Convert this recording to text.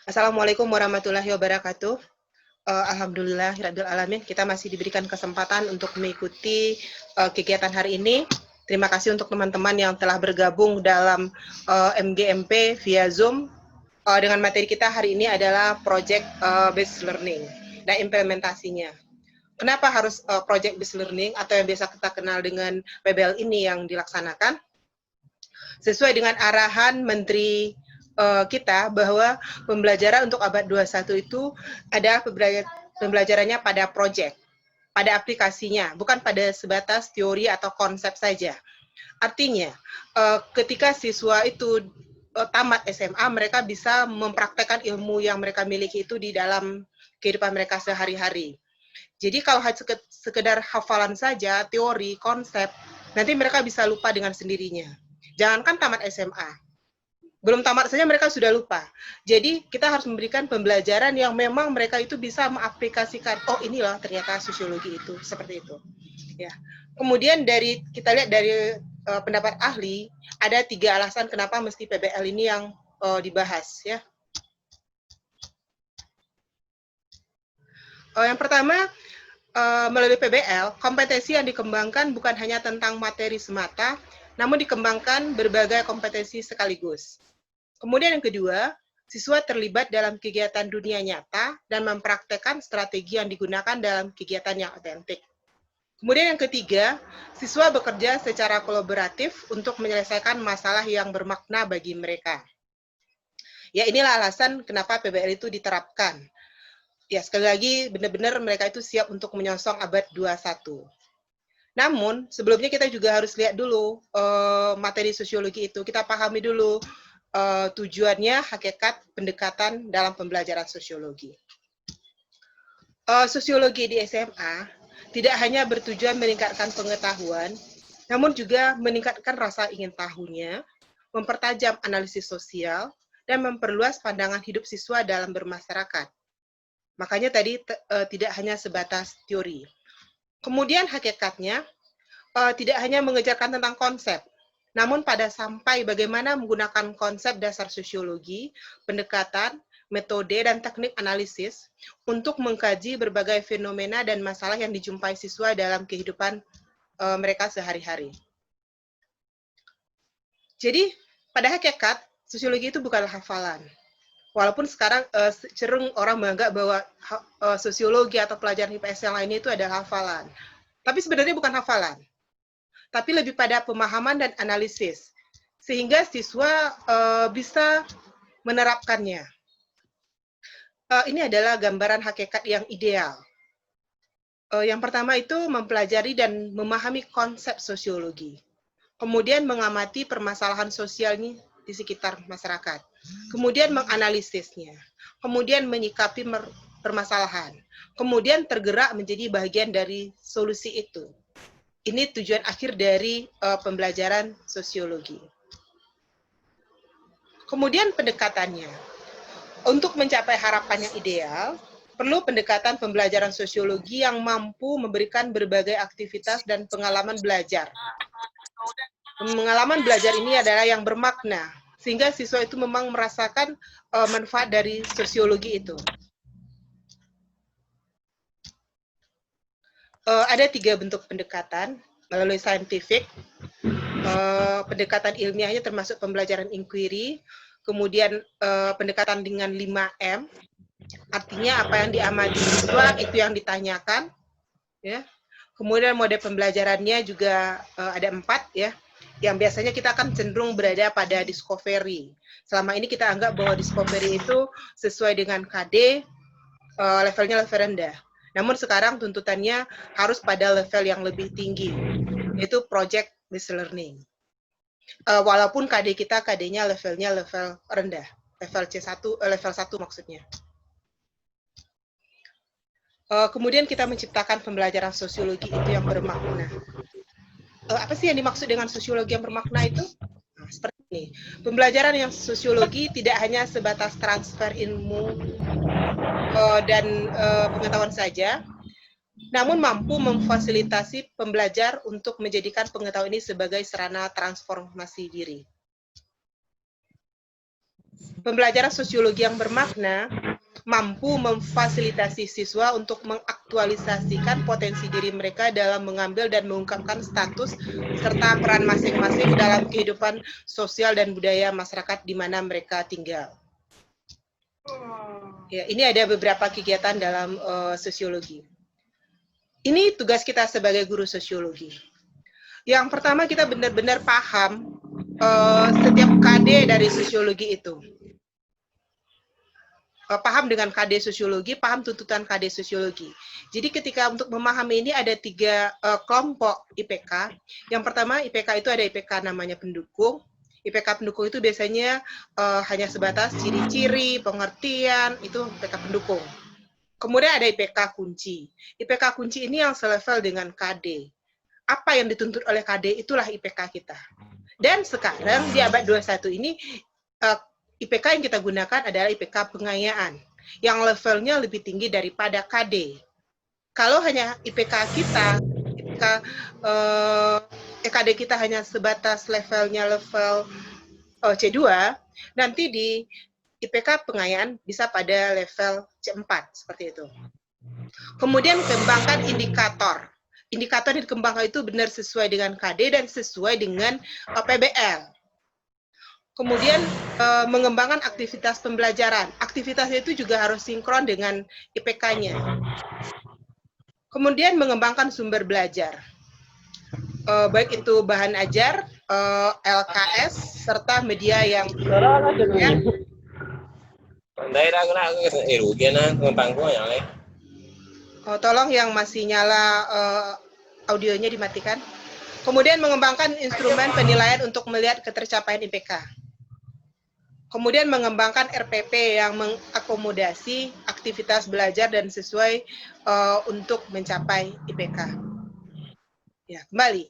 Assalamualaikum warahmatullahi wabarakatuh. Alhamdulillahirabbil alamin, kita masih diberikan kesempatan untuk mengikuti kegiatan hari ini. Terima kasih untuk teman-teman yang telah bergabung dalam MGMP via Zoom. Dengan materi kita hari ini adalah project based learning dan implementasinya. Kenapa harus project based learning atau yang biasa kita kenal dengan PBL ini yang dilaksanakan? Sesuai dengan arahan Menteri kita bahwa pembelajaran untuk abad 21 itu ada pembelajarannya pada project, pada aplikasinya, bukan pada sebatas teori atau konsep saja. Artinya, ketika siswa itu tamat SMA, mereka bisa mempraktekkan ilmu yang mereka miliki itu di dalam kehidupan mereka sehari-hari. Jadi kalau sekedar hafalan saja, teori, konsep, nanti mereka bisa lupa dengan sendirinya. Jangankan tamat SMA, belum tamat saja mereka sudah lupa. Jadi kita harus memberikan pembelajaran yang memang mereka itu bisa mengaplikasikan. Oh inilah ternyata sosiologi itu seperti itu. Ya. Kemudian kita lihat dari pendapat ahli ada 3 alasan kenapa mesti PBL ini yang dibahas. Ya. Yang pertama, melalui PBL kompetensi yang dikembangkan bukan hanya tentang materi semata, namun dikembangkan berbagai kompetensi sekaligus. Kemudian yang kedua, siswa terlibat dalam kegiatan dunia nyata dan mempraktekkan strategi yang digunakan dalam kegiatan yang otentik. Kemudian yang ketiga, siswa bekerja secara kolaboratif untuk menyelesaikan masalah yang bermakna bagi mereka. Ya inilah alasan kenapa PBL itu diterapkan. Ya sekali lagi benar-benar mereka itu siap untuk menyongsong abad 21. Namun sebelumnya kita juga harus lihat dulu materi sosiologi itu, kita pahami dulu tujuannya, hakikat, pendekatan dalam pembelajaran sosiologi. Sosiologi di SMA tidak hanya bertujuan meningkatkan pengetahuan, namun juga meningkatkan rasa ingin tahunya, mempertajam analisis sosial, dan memperluas pandangan hidup siswa dalam bermasyarakat. Makanya tadi tidak hanya sebatas teori. Kemudian hakikatnya tidak hanya mengejarkan tentang konsep, namun pada sampai bagaimana menggunakan konsep dasar sosiologi, pendekatan, metode, dan teknik analisis untuk mengkaji berbagai fenomena dan masalah yang dijumpai siswa dalam kehidupan mereka sehari-hari. Jadi, pada hakikat, sosiologi itu bukanlah hafalan. Walaupun sekarang cenderung orang menganggap bahwa sosiologi atau pelajaran IPS yang lainnya itu adalah hafalan. Tapi sebenarnya bukan hafalan. Tapi lebih pada pemahaman dan analisis. Sehingga siswa bisa menerapkannya. Ini adalah gambaran hakikat yang ideal. Yang pertama itu mempelajari dan memahami konsep sosiologi. Kemudian mengamati permasalahan sosialnya di sekitar masyarakat. Kemudian menganalisisnya. Kemudian menyikapi permasalahan. Kemudian tergerak menjadi bagian dari solusi itu. Ini tujuan akhir dari pembelajaran sosiologi. Kemudian pendekatannya. Untuk mencapai harapan yang ideal, perlu pendekatan pembelajaran sosiologi yang mampu memberikan berbagai aktivitas dan pengalaman belajar. Pengalaman belajar ini adalah yang bermakna, sehingga siswa itu memang merasakan manfaat dari sosiologi itu. Ada 3 bentuk pendekatan, melalui saintifik, pendekatan ilmiahnya termasuk pembelajaran inquiry, kemudian pendekatan dengan 5M, artinya apa yang diamati siswa itu yang ditanyakan, ya. Kemudian mode pembelajarannya juga ada 4 ya, yang biasanya kita akan cenderung berada pada discovery. Selama ini kita anggap bahwa discovery itu sesuai dengan KD, levelnya level rendah. Namun sekarang tuntutannya harus pada level yang lebih tinggi, yaitu project based learning. Walaupun KD kita KD-nya levelnya level rendah, level C1, level 1 maksudnya. Kemudian kita menciptakan pembelajaran sosiologi itu yang bermakna. Apa sih yang dimaksud dengan sosiologi yang bermakna itu? Nah, seperti ini. Pembelajaran yang sosiologi tidak hanya sebatas transfer ilmu dan pengetahuan saja, namun mampu memfasilitasi pembelajar untuk menjadikan pengetahuan ini sebagai sarana transformasi diri. Pembelajaran sosiologi yang bermakna mampu memfasilitasi siswa untuk mengaktualisasikan potensi diri mereka dalam mengambil dan mengungkapkan status serta peran masing-masing dalam kehidupan sosial dan budaya masyarakat di mana mereka tinggal. Ya, ini ada beberapa kegiatan dalam sosiologi. Ini tugas kita sebagai guru sosiologi. Yang pertama, kita benar-benar paham setiap KD dari sosiologi itu. Paham dengan KD sosiologi, paham tuntutan KD sosiologi. Jadi ketika untuk memahami ini ada 3 kelompok IPK. Yang pertama, IPK itu ada IPK namanya pendukung. IPK pendukung itu biasanya hanya sebatas ciri-ciri, pengertian, itu IPK pendukung. Kemudian ada IPK kunci. IPK kunci ini yang selevel dengan KD. Apa yang dituntut oleh KD, itulah IPK kita. Dan sekarang di abad 21 ini, IPK yang kita gunakan adalah IPK pengayaan, yang levelnya lebih tinggi daripada KD. Kalau hanya IPK kita, KD kita hanya sebatas levelnya level C2, nanti di IPK pengayaan bisa pada level C4, seperti itu. Kemudian kembangkan indikator. Indikator yang dikembangkan itu benar sesuai dengan KD dan sesuai dengan PBL. Kemudian mengembangkan aktivitas pembelajaran. Aktivitasnya itu juga harus sinkron dengan IPK-nya. Kemudian mengembangkan sumber belajar. Baik itu bahan ajar, LKS, serta media yang tolong yang masih nyala audionya dimatikan. Kemudian mengembangkan instrumen penilaian untuk melihat ketercapaian IPK. Kemudian mengembangkan RPP yang mengakomodasi aktivitas belajar dan sesuai untuk mencapai IPK. Ya, kembali.